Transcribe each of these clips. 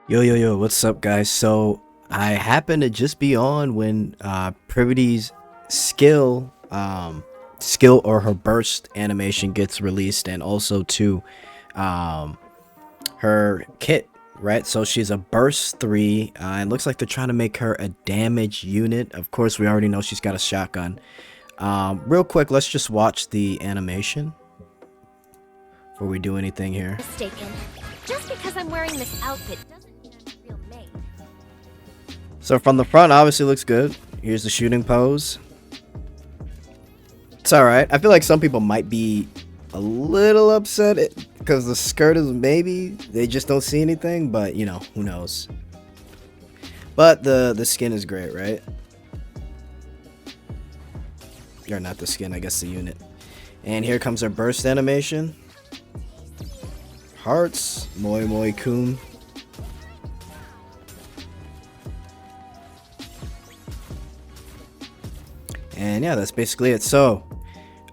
Yo, what's up, guys? So I happened to just be on when Privaty's skill or her burst animation gets released, and also to um, her kit, right? So she's a burst 3. It looks like they're trying to make her a damage unit. Of course, we already know she's got a shotgun. Real quick, let's just watch the animation before we do anything here. Mistaken. Just because I'm wearing this outfit doesn't mean I'm a real maid. So from the front, obviously looks good. Here's the shooting pose. It's alright. I feel like some people might be a little upset because the skirt is maybe they just don't see anything, but you know, who knows. But the skin is great, right? Or not the skin, I guess the unit. And here comes our burst animation. Hearts, moi kun. And yeah, that's basically it. So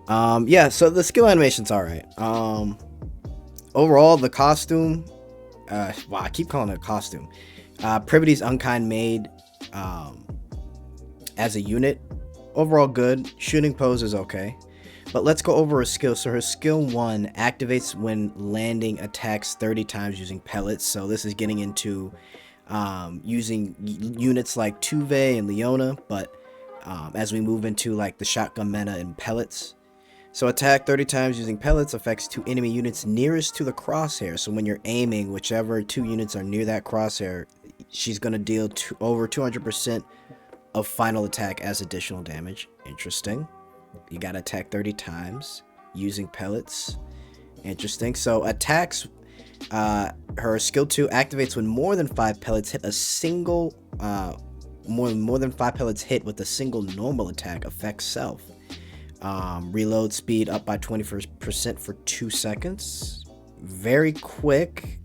yeah, so the skill animation's alright. Overall, the costume, wow, I keep calling it a costume. Privaty's Unkind Maid as a unit, overall good. Shooting pose is okay. But let's go over her skill. So her skill 1 activates when landing attacks 30 times using pellets. So this is getting into using units like Tuve and Leona, but as we move into like the shotgun meta and pellets. So attack 30 times using pellets affects 2 enemy units nearest to the crosshair. So when you're aiming, whichever 2 units are near that crosshair, she's going to deal over 200% of final attack as additional damage. Interesting. You got to attack 30 times using pellets. Interesting. So attacks, her skill 2 activates when more than 5 pellets hit a single, more than 5 pellets hit with a single normal attack affects self. Reload speed up by 20% for 2 seconds. Very quick.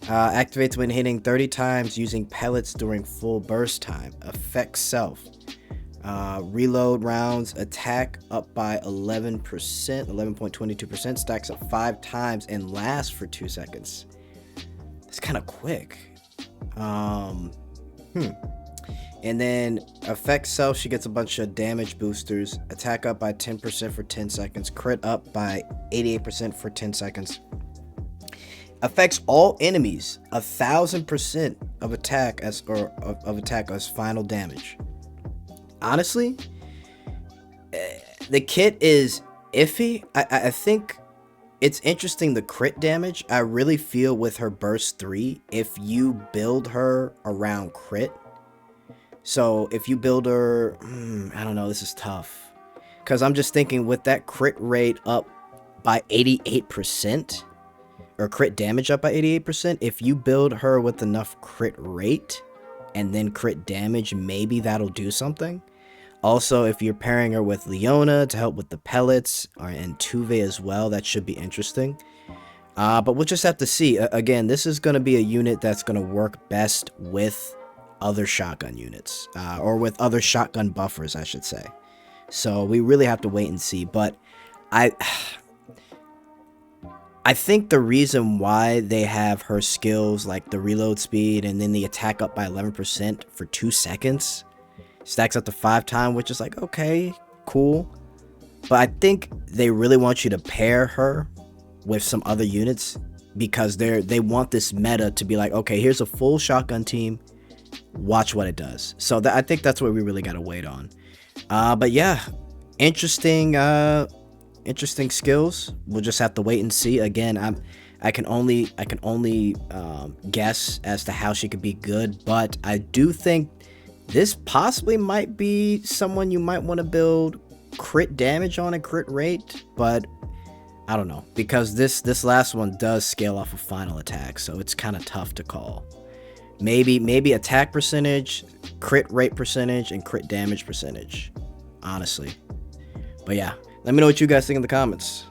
Activates when hitting 30 times using pellets during full burst time. Affects self. Reload rounds attack up by 11%, 11.22%. Stacks up 5 times and lasts for 2 seconds. That's kind of quick. And then affects self, she gets a bunch of damage boosters. Attack up by 10% for 10 seconds. Crit up by 88% for 10 seconds. Affects all enemies 1,000% of attack as final damage. Honestly, the kit is iffy. I think it's interesting, the crit damage. I really feel with her burst 3, if you build her around crit. So if you build her, I don't know, this is tough. Because I'm just thinking with that crit rate up by 88%, or crit damage up by 88%, if you build her with enough crit rate and then crit damage, maybe that'll do something. Also, if you're pairing her with Leona to help with the pellets, and Tuve as well, that should be interesting. But we'll just have to see. Again, this is going to be a unit that's going to work best with other shotgun units, or with other shotgun buffers, I should say. So we really have to wait and see. But I think the reason why they have her skills like the reload speed and then the attack up by 11% for 2 seconds, stacks up to 5 times, which is like, okay, cool. But I think they really want you to pair her with some other units, because they want this meta to be like, okay, here's a full shotgun team, watch what it does. So I think that's what we really got to wait on. But yeah, interesting skills. We'll just have to wait and see. Again, I can only guess as to how she could be good, but I do think this possibly might be someone you might want to build crit damage on and crit rate, but I don't know, because this last one does scale off of final attack, so it's kind of tough to call. Maybe attack percentage, crit rate percentage, and crit damage percentage, honestly. But yeah, let me know what you guys think in the comments.